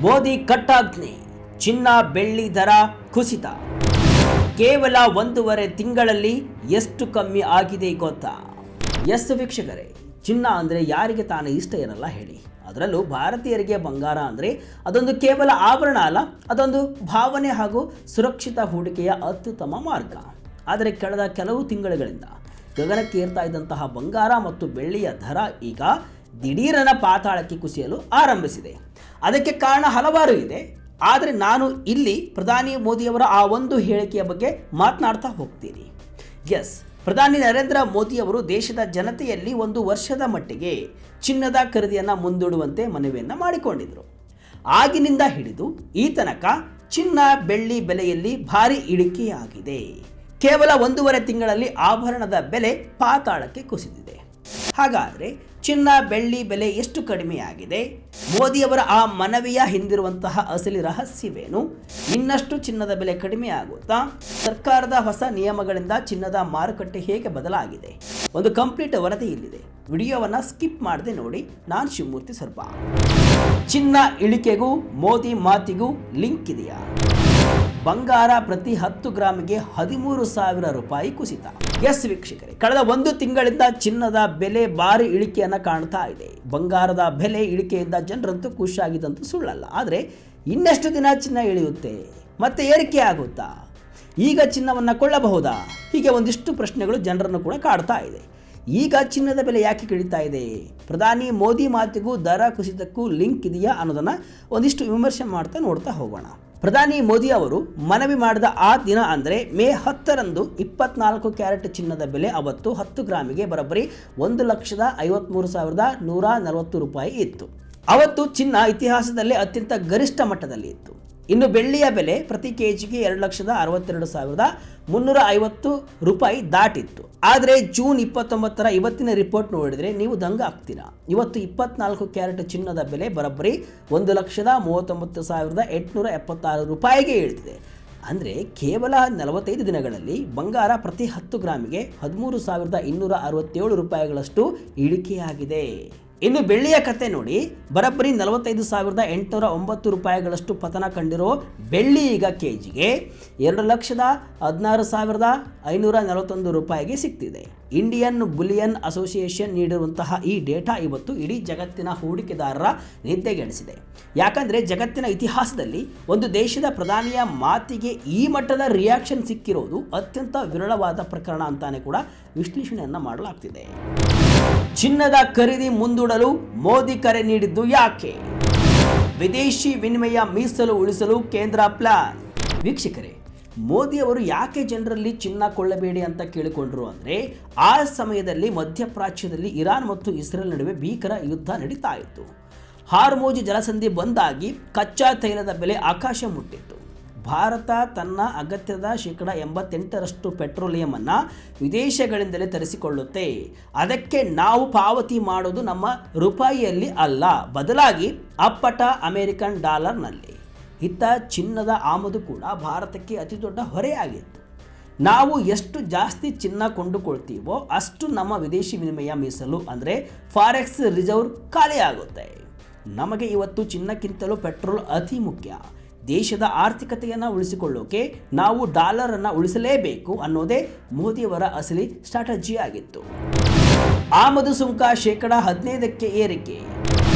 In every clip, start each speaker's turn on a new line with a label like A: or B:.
A: ಮೋದಿ ಕಟ್ಟಾಜ್ಞೆ, ಚಿನ್ನ ಬೆಳ್ಳಿ ದರ ಕುಸಿತ. ಕೇವಲ 1.5 ತಿಂಗಳಲ್ಲಿ ಎಷ್ಟು ಕಮ್ಮಿ ಆಗಿದೆ ಗೊತ್ತಾ? ಎಸ್ ವೀಕ್ಷಕರೇ, ಚಿನ್ನ ಅಂದರೆ ಯಾರಿಗೆ ತಾನೇ ಇಷ್ಟ ಇರಲ್ಲ ಹೇಳಿ. ಅದರಲ್ಲೂ ಭಾರತೀಯರಿಗೆ ಬಂಗಾರ ಅಂದರೆ ಅದೊಂದು ಕೇವಲ ಆಭರಣ ಅಲ್ಲ, ಅದೊಂದು ಭಾವನೆ ಹಾಗೂ ಸುರಕ್ಷಿತ ಹೂಡಿಕೆಯ ಅತ್ಯುತ್ತಮ ಮಾರ್ಗ. ಆದರೆ ಕಳೆದ ಕೆಲವು ತಿಂಗಳುಗಳಿಂದ ಗಗನಕ್ಕೆ ಏರ್ತಾ ಇದ್ದಂತಹ ಬಂಗಾರ ಮತ್ತು ಬೆಳ್ಳಿಯ ದರ ಈಗ ದಿಢೀರನ ಪಾತಾಳಕ್ಕೆ ಕುಸಿಯಲು ಆರಂಭಿಸಿದೆ. ಅದಕ್ಕೆ ಕಾರಣ ಹಲವಾರು ಇದೆ, ಆದರೆ ನಾನು ಇಲ್ಲಿ ಪ್ರಧಾನಿ ಮೋದಿಯವರ ಆ ಒಂದು ಹೇಳಿಕೆಯ ಬಗ್ಗೆ ಮಾತನಾಡ್ತಾ ಹೋಗ್ತೀನಿ. ಎಸ್, ಪ್ರಧಾನಿ ನರೇಂದ್ರ ಮೋದಿಯವರು ದೇಶದ ಜನತೆಯಲ್ಲಿ 1 ವರ್ಷದ ಮಟ್ಟಿಗೆ ಚಿನ್ನದ ಖರೀದಿಯನ್ನು ಮುಂದೂಡುವಂತೆ ಮನವಿಯನ್ನು ಮಾಡಿಕೊಂಡಿದ್ದರು. ಆಗಿನಿಂದ ಹಿಡಿದು ಈ ತನಕ ಚಿನ್ನ ಬೆಳ್ಳಿ ಬೆಲೆಯಲ್ಲಿ ಭಾರಿ ಇಳಿಕೆಯಾಗಿದೆ. ಕೇವಲ 1.5 ತಿಂಗಳಲ್ಲಿ ಆಭರಣದ ಬೆಲೆ ಪಾತಾಳಕ್ಕೆ ಕುಸಿದಿದೆ. ಹಾಗಾದರೆ ಚಿನ್ನ ಬೆಳ್ಳಿ ಬೆಲೆ ಎಷ್ಟು ಕಡಿಮೆಯಾಗಿದೆ? ಮೋದಿಯವರ ಆ ಮನವಿಯ ಹಿಂದಿರುವಂತಹ ಅಸಲಿ ರಹಸ್ಯವೇನು? ಇನ್ನಷ್ಟು ಚಿನ್ನದ ಬೆಲೆ ಕಡಿಮೆಯಾಗುತ್ತಾ? ಸರ್ಕಾರದ ಹೊಸ ನಿಯಮಗಳಿಂದ ಚಿನ್ನದ ಮಾರುಕಟ್ಟೆ ಹೇಗೆ ಬದಲಾಗಿದೆ? ಒಂದು ಕಂಪ್ಲೀಟ್ ವರದಿ ಇಲ್ಲಿದೆ. ವಿಡಿಯೋವನ್ನು ಸ್ಕಿಪ್ ಮಾಡದೆ ನೋಡಿ. ನಾನು ಶಿವಮೂರ್ತಿ ಸರ್ಪ. ಚಿನ್ನ ಇಳಿಕೆಗೂ ಮೋದಿ ಮಾತಿಗೂ ಲಿಂಕ್ ಇದೆಯಾ? ಬಂಗಾರ ಪ್ರತಿ 10 ಗ್ರಾಮಿಗೆ 13,000 ರೂಪಾಯಿ ಕುಸಿತ. ಎಸ್ ವೀಕ್ಷಕರೇ, ಕಳೆದ 1 ತಿಂಗಳಿಂದ ಚಿನ್ನದ ಬೆಲೆ ಭಾರಿ ಇಳಿಕೆಯನ್ನು ಕಾಣ್ತಾ ಇದೆ. ಬಂಗಾರದ ಬೆಲೆ ಇಳಿಕೆಯಿಂದ ಜನರಂತೂ ಖುಷಿಯಾಗಿದ್ದಂತೂ ಸುಳ್ಳಲ್ಲ. ಆದರೆ ಇನ್ನೆಷ್ಟು ದಿನ ಚಿನ್ನ ಇಳಿಯುತ್ತೆ? ಮತ್ತೆ ಏರಿಕೆ ಆಗುತ್ತಾ? ಈಗ ಚಿನ್ನವನ್ನು ಕೊಳ್ಳಬಹುದಾ? ಹೀಗೆ ಒಂದಿಷ್ಟು ಪ್ರಶ್ನೆಗಳು ಜನರನ್ನು ಕೂಡ ಕಾಡ್ತಾ ಇದೆ. ಈಗ ಚಿನ್ನದ ಬೆಲೆ ಯಾಕೆ ಇಳಿತಾ ಇದೆ? ಪ್ರಧಾನಿ ಮೋದಿ ಮಾತಿಗೂ ದರ ಕುಸಿತಕ್ಕೂ ಲಿಂಕ್ ಇದೆಯಾ ಅನ್ನೋದನ್ನು ಒಂದಿಷ್ಟು ವಿಮರ್ಶೆ ಮಾಡ್ತಾ ನೋಡ್ತಾ ಹೋಗೋಣ. ಪ್ರಧಾನಿ ಮೋದಿ ಅವರು ಮನವಿ ಮಾಡಿದ ಆ ದಿನ ಅಂದರೆ ಮೇ 10ರಂದು 24 ಕ್ಯಾರೆಟ್ ಚಿನ್ನದ ಬೆಲೆ ಅವತ್ತು 10 ಗ್ರಾಮಿಗೆ ಬರೋಬ್ಬರಿ 1,53,140 ರೂಪಾಯಿ ಇತ್ತು. ಅವತ್ತು ಚಿನ್ನ ಇತಿಹಾಸದಲ್ಲೇ ಅತ್ಯಂತ ಗರಿಷ್ಠ ಮಟ್ಟದಲ್ಲಿ ಇತ್ತು. ಇನ್ನು ಬೆಳ್ಳಿಯ ಬೆಲೆ ಪ್ರತಿ ಕೆಜಿಗೆ 2,62,350 ರೂಪಾಯಿ ದಾಟಿತ್ತು. ಆದರೆ ಜೂನ್ 29ರ ಇವತ್ತಿನ ರಿಪೋರ್ಟ್ ನೋಡಿದರೆ ನೀವು ದಂಗ ಆಗ್ತೀರಾ. ಇವತ್ತು 24 ಕ್ಯಾರೆಟ್ ಚಿನ್ನದ ಬೆಲೆ ಬರೋಬ್ಬರಿ 1,39,876 ರೂಪಾಯಿಗೆ ಇಳಿದಿದೆ. ಅಂದರೆ ಕೇವಲ 45 ದಿನಗಳಲ್ಲಿ ಬಂಗಾರ ಪ್ರತಿ 10 ಗ್ರಾಮಿಗೆ 13,267 ರೂಪಾಯಿಗಳಷ್ಟು ಇಳಿಕೆಯಾಗಿದೆ. ಇನ್ನು ಬೆಳ್ಳಿಯ ಕತೆ ನೋಡಿ, ಬರೋಬ್ಬರಿ 45,809 ರೂಪಾಯಿಗಳಷ್ಟು ಪತನ ಕಂಡಿರೋ ಬೆಳ್ಳಿ ಈಗ ಕೆಜಿಗೆ 2,16,541 ರೂಪಾಯಿಗೆ ಸಿಗ್ತಿದೆ. ಇಂಡಿಯನ್ ಬುಲಿಯನ್ ಅಸೋಸಿಯೇಷನ್ ನೀಡಿರುವಂತಹ ಈ ಡೇಟಾ ಇವತ್ತು ಇಡೀ ಜಗತ್ತಿನ ಹೂಡಿಕೆದಾರರ ನಿದ್ದೆಗೆಡಿಸಿದೆ. ಯಾಕಂದರೆ ಜಗತ್ತಿನ ಇತಿಹಾಸದಲ್ಲಿ ಒಂದು ದೇಶದ ಪ್ರಧಾನಿಯ ಮಾತಿಗೆ ಈ ಮಟ್ಟದ ರಿಯಾಕ್ಷನ್ ಸಿಕ್ಕಿರೋದು ಅತ್ಯಂತ ವಿರಳವಾದ ಪ್ರಕರಣ ಅಂತಾನೆ ಕೂಡ ವಿಶ್ಲೇಷಣೆಯನ್ನು ಮಾಡಲಾಗ್ತಿದೆ. ಚಿನ್ನದ ಖರೀದಿ ಮುಂದೂಡಲು ಮೋದಿ ಕರೆ ನೀಡಿದ್ದು ಯಾಕೆ? ವಿದೇಶಿ ವಿನಿಮಯ ಮೀಸಲು ಉಳಿಸಲು ಕೇಂದ್ರ ಪ್ಲಾನ್. ವೀಕ್ಷಕರೇ, ಮೋದಿ ಅವರು ಯಾಕೆ ಜನರಲ್ಲಿ ಚಿನ್ನ ಕೊಳ್ಳಬೇಡಿ ಅಂತ ಕೇಳಿಕೊಂಡ್ರು ಅಂದರೆ, ಆ ಸಮಯದಲ್ಲಿ ಮಧ್ಯಪ್ರಾಚ್ಯದಲ್ಲಿ ಇರಾನ್ ಮತ್ತು ಇಸ್ರೇಲ್ ನಡುವೆ ಭೀಕರ ಯುದ್ಧ ನಡೀತಾ ಇತ್ತು. ಹಾರ್ಮುಜ್ ಜಲಸಂಧಿ ಬಂದಾಗಿ ಕಚ್ಚಾ ತೈಲದ ಬೆಲೆ ಆಕಾಶ ಮುಟ್ಟಿತ್ತು. ಭಾರತ ತನ್ನ ಅಗತ್ಯದ 88% ಪೆಟ್ರೋಲಿಯಮನ್ನು ವಿದೇಶಗಳಿಂದಲೇ ತರಿಸಿಕೊಳ್ಳುತ್ತೆ. ಅದಕ್ಕೆ ನಾವು ಪಾವತಿ ಮಾಡೋದು ನಮ್ಮ ರೂಪಾಯಿಯಲ್ಲಿ ಅಲ್ಲ, ಬದಲಾಗಿ ಅಪ್ಪಟ ಅಮೆರಿಕನ್ ಡಾಲರ್ನಲ್ಲಿ. ಇತ್ತ ಚಿನ್ನದ ಆಮದು ಕೂಡ ಭಾರತಕ್ಕೆ ಅತಿ ದೊಡ್ಡ ಹೊರೆಯಾಗಿತ್ತು. ನಾವು ಎಷ್ಟು ಜಾಸ್ತಿ ಚಿನ್ನ ಕೊಂಡುಕೊಳ್ತೀವೋ ಅಷ್ಟು ನಮ್ಮ ವಿದೇಶಿ ವಿನಿಮಯ ಮೀಸಲು ಅಂದರೆ ಫಾರೆಕ್ಸ್ ರಿಸರ್ವ್ ಖಾಲಿಯಾಗುತ್ತೆ. ನಮಗೆ ಇವತ್ತು ಚಿನ್ನಕ್ಕಿಂತಲೂ ಪೆಟ್ರೋಲ್ ಅತಿ ಮುಖ್ಯ. ದೇಶದ ಆರ್ಥಿಕತೆಯನ್ನು ಉಳಿಸಿಕೊಳ್ಳೋಕೆ ನಾವು ಡಾಲರನ್ನು ಉಳಿಸಲೇಬೇಕು ಅನ್ನೋದೇ ಮೋದಿಯವರ ಅಸಲಿ ಸ್ಟ್ರಾಟಜಿ ಆಗಿತ್ತು. ಆಮದು ಸುಂಕ 15% ಏರಿಕೆ.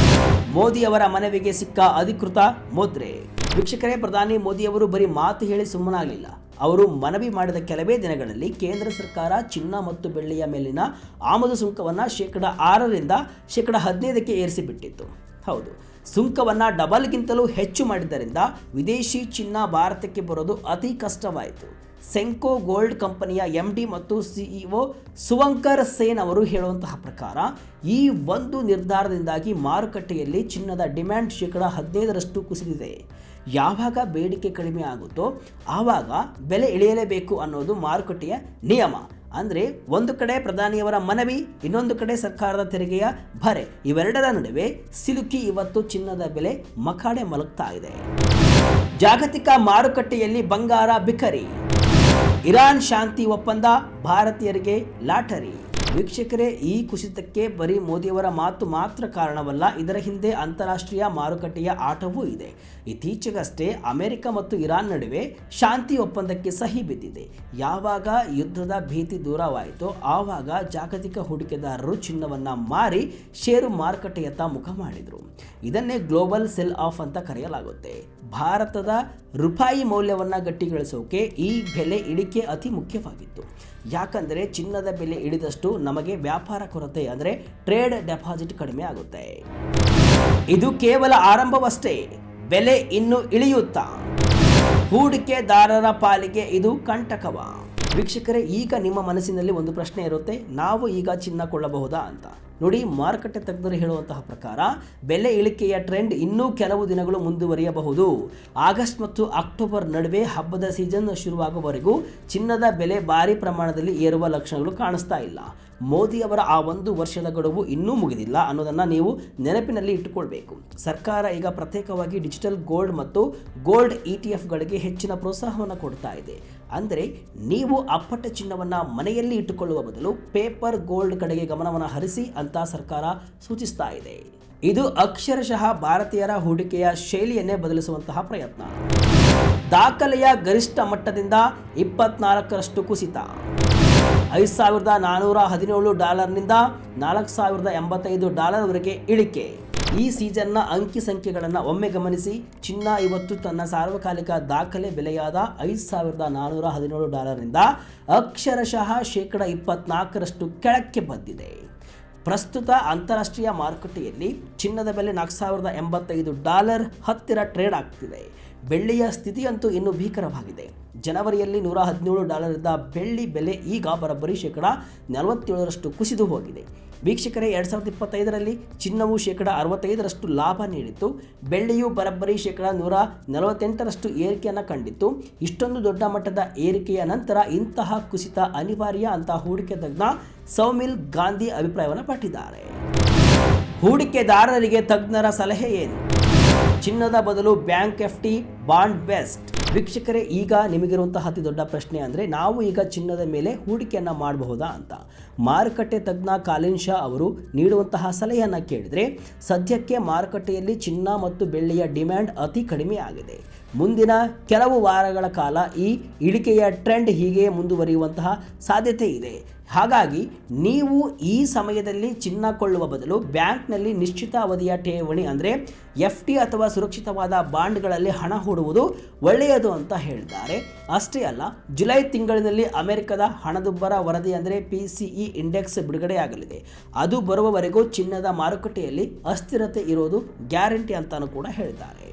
A: ಮೋದಿಯವರ ಮನವಿಗೆ ಸಿಕ್ಕ ಅಧಿಕೃತ ಮುದ್ರೆ. ವೀಕ್ಷಕರೇ, ಪ್ರಧಾನಿ ಮೋದಿಯವರು ಬರೀ ಮಾತು ಹೇಳಿ ಸುಮ್ಮನಾಗಲಿಲ್ಲ. ಅವರು ಮನವಿ ಮಾಡಿದ ಕೆಲವೇ ದಿನಗಳಲ್ಲಿ ಕೇಂದ್ರ ಸರ್ಕಾರ ಚಿನ್ನ ಮತ್ತು ಬೆಳ್ಳಿಯ ಮೇಲಿನ ಆಮದು ಸುಂಕವನ್ನು 6ರಿಂದ 15% ಏರಿಸಿಬಿಟ್ಟಿತ್ತು. ಹೌದು, ಸುಂಕವನ್ನು ಡಬಲ್ಗಿಂತಲೂ ಹೆಚ್ಚು ಮಾಡಿದ್ದರಿಂದ ವಿದೇಶಿ ಚಿನ್ನ ಭಾರತಕ್ಕೆ ಬರೋದು ಅತಿ ಕಷ್ಟವಾಯಿತು. ಸೆಂಕೋ ಗೋಲ್ಡ್ ಕಂಪನಿಯ MD ಮತ್ತು CEO ಸುವಂಕರ್ ಸೇನ್ ಅವರು ಹೇಳುವಂತಹ ಪ್ರಕಾರ ಈ ಒಂದು ನಿರ್ಧಾರದಿಂದಾಗಿ ಮಾರುಕಟ್ಟೆಯಲ್ಲಿ ಚಿನ್ನದ ಡಿಮ್ಯಾಂಡ್ 15% ಕುಸಿದಿದೆ. ಯಾವಾಗ ಬೇಡಿಕೆ ಕಡಿಮೆ ಆಗುತ್ತೋ ಆವಾಗ ಬೆಲೆ ಇಳಿಯಲೇಬೇಕು ಅನ್ನೋದು ಮಾರುಕಟ್ಟೆಯ ನಿಯಮ. ಅಂದರೆ ಒಂದು ಕಡೆ ಪ್ರಧಾನಿಯವರ ಮನವಿ, ಇನ್ನೊಂದು ಕಡೆ ಸರ್ಕಾರದ ತೆರಿಗೆಯ ಭರೆ, ಇವೆರಡರ ನಡುವೆ ಸಿಲುಕಿ ಇವತ್ತು ಚಿನ್ನದ ಬೆಲೆ ಮಕಾಡೆ ಮಲಗ್ತಾ ಇದೆ. ಜಾಗತಿಕ ಮಾರುಕಟ್ಟೆಯಲ್ಲಿ ಬಂಗಾರ ಬಿಕರಿ. ಇರಾನ್ ಶಾಂತಿ ಒಪ್ಪಂದ ಭಾರತೀಯರಿಗೆ ಲಾಟರಿ. ವೀಕ್ಷಕರೇ, ಈ ಕುಸಿತಕ್ಕೆ ಬರೀ ಮೋದಿಯವರ ಮಾತು ಮಾತ್ರ ಕಾರಣವಲ್ಲ, ಇದರ ಹಿಂದೆ ಅಂತಾರಾಷ್ಟ್ರೀಯ ಮಾರುಕಟ್ಟೆಯ ಆಟವೂ ಇದೆ. ಇತ್ತೀಚೆಗಷ್ಟೇ ಅಮೆರಿಕ ಮತ್ತು ಇರಾನ್ ನಡುವೆ ಶಾಂತಿ ಒಪ್ಪಂದಕ್ಕೆ ಸಹಿ ಬಿದ್ದಿದೆ. ಯಾವಾಗ ಯುದ್ಧದ ಭೀತಿ ದೂರವಾಯಿತೋ ಆವಾಗ ಜಾಗತಿಕ ಹೂಡಿಕೆದಾರರು ಚಿನ್ನವನ್ನು ಮಾರಿ ಷೇರು ಮಾರುಕಟ್ಟೆಯತ್ತ ಮುಖ ಮಾಡಿದರು. ಇದನ್ನೇ ಗ್ಲೋಬಲ್ ಸೆಲ್ ಆಫ್ ಅಂತ ಕರೆಯಲಾಗುತ್ತೆ. ಭಾರತದ ರೂಪಾಯಿ ಮೌಲ್ಯವನ್ನು ಗಟ್ಟಿಗೊಳಿಸೋಕೆ ಈ ಬೆಲೆ ಇಳಿಕೆ ಅತಿ ಮುಖ್ಯವಾಗಿತ್ತು. ಯಾಕಂದರೆ ಚಿನ್ನದ ಬೆಲೆ ಇಳಿದಷ್ಟು ನಮಗೆ ವ್ಯಾಪಾರ ಕೊರತೆ ಅಂದರೆ ಟ್ರೇಡ್ ಡೆಪಾಸಿಟ್ ಕಡಿಮೆ ಆಗುತ್ತೆ. ಇದು ಕೇವಲ ಆರಂಭವಷ್ಟೇ. ಬೆಲೆ ಇನ್ನೂ ಇಳಿಯುತ್ತಾ? ಹೂಡಿಕೆದಾರರ ಪಾಲಿಗೆ ಇದು ಕಂಟಕವ? ವೀಕ್ಷಕರೇ, ಈಗ ನಿಮ್ಮ ಮನಸ್ಸಿನಲ್ಲಿ ಒಂದು ಪ್ರಶ್ನೆ ಇರುತ್ತೆ, ನಾವು ಈಗ ಚಿನ್ನ ಕೊಳ್ಳಬಹುದಾ ಅಂತ. ನೋಡಿ, ಮಾರುಕಟ್ಟೆ ತಜ್ಞರು ಹೇಳುವಂತಹ ಪ್ರಕಾರ ಬೆಲೆ ಇಳಿಕೆಯ ಟ್ರೆಂಡ್ ಇನ್ನೂ ಕೆಲವು ದಿನಗಳು ಮುಂದುವರಿಯಬಹುದು. ಆಗಸ್ಟ್ ಮತ್ತು ಅಕ್ಟೋಬರ್ ನಡುವೆ ಹಬ್ಬದ ಸೀಸನ್ ಶುರುವಾಗುವವರೆಗೂ ಚಿನ್ನದ ಬೆಲೆ ಭಾರಿ ಪ್ರಮಾಣದಲ್ಲಿ ಏರುವ ಲಕ್ಷಣಗಳು ಕಾಣಿಸ್ತಾ ಇಲ್ಲ. ಮೋದಿ ಅವರ ಆ 1 ವರ್ಷದ ಗಡುವು ಇನ್ನೂ ಮುಗಿದಿಲ್ಲ ಅನ್ನೋದನ್ನು ನೀವು ನೆನಪಿನಲ್ಲಿ ಇಟ್ಟುಕೊಳ್ಬೇಕು. ಸರ್ಕಾರ ಈಗ ಪ್ರತ್ಯೇಕವಾಗಿ ಡಿಜಿಟಲ್ ಗೋಲ್ಡ್ ಮತ್ತು ಗೋಲ್ಡ್ ETF-ಗಳಿಗೆ ಹೆಚ್ಚಿನ ಪ್ರೋತ್ಸಾಹವನ್ನು ಕೊಡ್ತಾ ಇದೆ. ಅಂದರೆ ನೀವು ಅಪ್ಪಟ ಚಿನ್ನವನ್ನು ಮನೆಯಲ್ಲಿ ಇಟ್ಟುಕೊಳ್ಳುವ ಬದಲು ಪೇಪರ್ ಗೋಲ್ಡ್ ಕಡೆಗೆ ಗಮನವನ್ನು ಹರಿಸಿ ಅಂತ ಸರ್ಕಾರ ಸೂಚಿಸ್ತಾ ಇದೆ. ಇದು ಅಕ್ಷರಶಃ ಭಾರತೀಯರ ಹೂಡಿಕೆಯ ಶೈಲಿಯನ್ನೇ ಬದಲಿಸುವಂತಹ ಪ್ರಯತ್ನ. ದಾಖಲೆಯ ಗರಿಷ್ಠ ಮಟ್ಟದಿಂದ 24% ಕುಸಿತ. $5,417 $4,085 ಇಳಿಕೆ. ಈ ಸೀಸನ್ನ ಅಂಕಿ ಸಂಖ್ಯೆಗಳನ್ನು ಒಮ್ಮೆ ಗಮನಿಸಿ. ಚಿನ್ನ ಇವತ್ತು ತನ್ನ ಸಾರ್ವಕಾಲಿಕ ದಾಖಲೆ ಬೆಲೆಯಾದ $5,417 ಅಕ್ಷರಶಃ -24% ಕೆಳಕ್ಕೆ ಬಂದಿದೆ. ಪ್ರಸ್ತುತ ಅಂತಾರಾಷ್ಟ್ರೀಯ ಮಾರುಕಟ್ಟೆಯಲ್ಲಿ ಚಿನ್ನದ ಬೆಲೆ $4,085 ಹತ್ತಿರ ಟ್ರೇಡ್ ಆಗ್ತಿದೆ. ಬೆಳ್ಳಿಯ ಸ್ಥಿತಿಯಂತೂ ಇನ್ನೂ ಭೀಕರವಾಗಿದೆ. ಜನವರಿಯಲ್ಲಿ $117 ಇದ್ದ ಬೆಳ್ಳಿ ಬೆಲೆ ಈಗ ಬರೋಬ್ಬರಿ -47% ಕುಸಿದು ಹೋಗಿದೆ. ವೀಕ್ಷಕರೇ, 2025ರಲ್ಲಿ ಚಿನ್ನವು -65% ಲಾಭ ನೀಡಿತ್ತು. ಬೆಳ್ಳಿಯು ಬರೋಬ್ಬರಿ -148% ಏರಿಕೆಯನ್ನು ಕಂಡಿತ್ತು. ಇಷ್ಟೊಂದು ದೊಡ್ಡ ಮಟ್ಟದ ಏರಿಕೆಯ ನಂತರ ಇಂತಹ ಕುಸಿತ ಅನಿವಾರ್ಯ ಅಂತ ಹೂಡಿಕೆ ತಜ್ಞ ಸೌಮಿಲ್ ಗಾಂಧಿ ಅಭಿಪ್ರಾಯವನ್ನು ಪಟ್ಟಿದ್ದಾರೆ. ಹೂಡಿಕೆದಾರರಿಗೆ ತಜ್ಞರ ಸಲಹೆ ಏನು? ಚಿನ್ನದ ಬದಲು ಬ್ಯಾಂಕ್ FD ಬಾಂಡ್ ಬೆಸ್ಟ್. ವೀಕ್ಷಕರೇ, ಈಗ ನಿಮಗಿರುವಂತಹ ಅತಿ ದೊಡ್ಡ ಪ್ರಶ್ನೆ ಅಂದರೆ ನಾವು ಈಗ ಚಿನ್ನದ ಮೇಲೆ ಹೂಡಿಕೆಯನ್ನು ಮಾಡಬಹುದಾ ಅಂತ. ಮಾರುಕಟ್ಟೆ ತಜ್ಞ ಕಾಲಿನ್ ಶಾ ಅವರು ನೀಡುವಂತಹ ಸಲಹೆಯನ್ನು ಕೇಳಿದರೆ, ಸದ್ಯಕ್ಕೆ ಮಾರುಕಟ್ಟೆಯಲ್ಲಿ ಚಿನ್ನ ಮತ್ತು ಬೆಳ್ಳಿಯ ಡಿಮ್ಯಾಂಡ್ ಅತಿ ಕಡಿಮೆ ಆಗಿದೆ. ಮುಂದಿನ ಕೆಲವು ವಾರಗಳ ಕಾಲ ಈ ಇಳಿಕೆಯ ಟ್ರೆಂಡ್ ಹೀಗೆ ಮುಂದುವರಿಯುವಂತಹ ಸಾಧ್ಯತೆ ಇದೆ. ಹಾಗಾಗಿ ನೀವು ಈ ಸಮಯದಲ್ಲಿ ಚಿನ್ನ ಕೊಳ್ಳುವ ಬದಲು ಬ್ಯಾಂಕ್ನಲ್ಲಿ ನಿಶ್ಚಿತ ಅವಧಿಯ ಠೇವಣಿ ಅಂದರೆ FD ಅಥವಾ ಸುರಕ್ಷಿತವಾದ ಬಾಂಡ್ಗಳಲ್ಲಿ ಹಣ ಹೂಡುವುದು ಒಳ್ಳೆಯದು ಅಂತ ಹೇಳಿದ್ದಾರೆ. ಅಷ್ಟೇ ಅಲ್ಲ, ಜುಲೈ ತಿಂಗಳಿನಲ್ಲಿ ಅಮೆರಿಕದ ಹಣದುಬ್ಬರ ವರದಿ ಅಂದರೆ PCE ಇಂಡೆಕ್ಸ್ ಬಿಡುಗಡೆಯಾಗಲಿದೆ. ಅದು ಬರುವವರೆಗೂ ಚಿನ್ನದ ಮಾರುಕಟ್ಟೆಯಲ್ಲಿ ಅಸ್ಥಿರತೆ ಇರೋದು ಗ್ಯಾರಂಟಿ ಅಂತಾನೂ ಕೂಡ ಹೇಳಿದ್ದಾರೆ.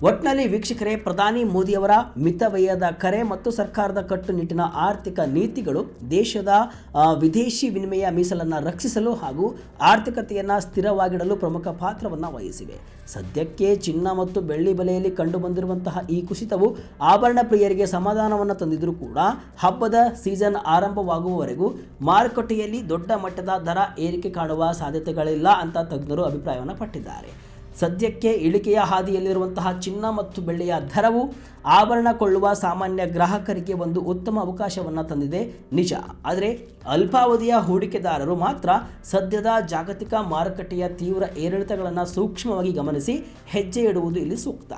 A: ಒಟ್ಟಿನಲ್ಲಿ ವೀಕ್ಷಕರೇ, ಪ್ರಧಾನಿ ಮೋದಿಯವರ ಮಿತವ್ಯಯದ ಕರೆ ಮತ್ತು ಸರ್ಕಾರದ ಕಟ್ಟುನಿಟ್ಟಿನ ಆರ್ಥಿಕ ನೀತಿಗಳು ದೇಶದ ವಿದೇಶಿ ವಿನಿಮಯ ಮೀಸಲನ್ನು ರಕ್ಷಿಸಲು ಹಾಗೂ ಆರ್ಥಿಕತೆಯನ್ನು ಸ್ಥಿರವಾಗಿಡಲು ಪ್ರಮುಖ ಪಾತ್ರವನ್ನು ವಹಿಸಿವೆ. ಸದ್ಯಕ್ಕೆ ಚಿನ್ನ ಮತ್ತು ಬೆಳ್ಳಿ ಬೆಲೆಯಲ್ಲಿ ಕಂಡುಬಂದಿರುವಂತಹ ಈ ಕುಸಿತವು ಆಭರಣ ಪ್ರಿಯರಿಗೆ ಸಮಾಧಾನವನ್ನು ತಂದಿದ್ದರೂ ಕೂಡ ಹಬ್ಬದ ಸೀಸನ್ ಆರಂಭವಾಗುವವರೆಗೂ ಮಾರುಕಟ್ಟೆಯಲ್ಲಿ ದೊಡ್ಡ ಮಟ್ಟದ ದರ ಏರಿಕೆ ಕಾಣುವ ಸಾಧ್ಯತೆಗಳಿಲ್ಲ ಅಂತ ತಜ್ಞರು ಅಭಿಪ್ರಾಯವನ್ನು ಪಟ್ಟಿದ್ದಾರೆ. ಸದ್ಯಕ್ಕೆ ಇಳಿಕೆಯ ಹಾದಿಯಲ್ಲಿರುವಂತಹ ಚಿನ್ನ ಮತ್ತು ಬೆಳ್ಳಿಯ ದರವು ಆಭರಣ ಕೊಳ್ಳುವ ಸಾಮಾನ್ಯ ಗ್ರಾಹಕರಿಗೆ ಒಂದು ಉತ್ತಮ ಅವಕಾಶವನ್ನು ತಂದಿದೆ ನಿಜ. ಆದರೆ ಅಲ್ಪಾವಧಿಯ ಹೂಡಿಕೆದಾರರು ಮಾತ್ರ ಸದ್ಯದ ಜಾಗತಿಕ ಮಾರುಕಟ್ಟೆಯ ತೀವ್ರ ಏರಿಳಿತಗಳನ್ನು ಸೂಕ್ಷ್ಮವಾಗಿ ಗಮನಿಸಿ ಹೆಜ್ಜೆ ಇಡುವುದು ಇಲ್ಲಿ ಸೂಕ್ತ.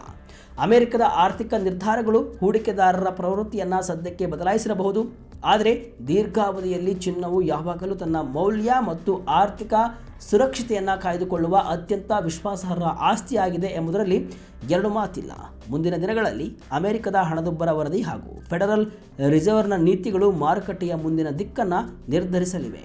A: ಅಮೆರಿಕದ ಆರ್ಥಿಕ ನಿರ್ಧಾರಗಳು ಹೂಡಿಕೆದಾರರ ಪ್ರವೃತ್ತಿಯನ್ನು ಸದ್ಯಕ್ಕೆ ಬದಲಾಯಿಸಿರಬಹುದು. ಆದರೆ ದೀರ್ಘಾವಧಿಯಲ್ಲಿ ಚಿನ್ನವು ಯಾವಾಗಲೂ ತನ್ನ ಮೌಲ್ಯ ಮತ್ತು ಆರ್ಥಿಕ ಸುರಕ್ಷತೆಯನ್ನು ಕಾಯ್ದುಕೊಳ್ಳುವ ಅತ್ಯಂತ ವಿಶ್ವಾಸಾರ್ಹ ಆಸ್ತಿಯಾಗಿದೆ ಎಂಬುದರಲ್ಲಿ ಎರಡು ಮಾತಿಲ್ಲ. ಮುಂದಿನ ದಿನಗಳಲ್ಲಿ ಅಮೆರಿಕದ ಹಣದುಬ್ಬರ ವರದಿ ಹಾಗೂ ಫೆಡರಲ್ ರಿಸರ್ವ್ನ ನೀತಿಗಳು ಮಾರುಕಟ್ಟೆಯ ಮುಂದಿನ ದಿಕ್ಕನ್ನು ನಿರ್ಧರಿಸಲಿವೆ.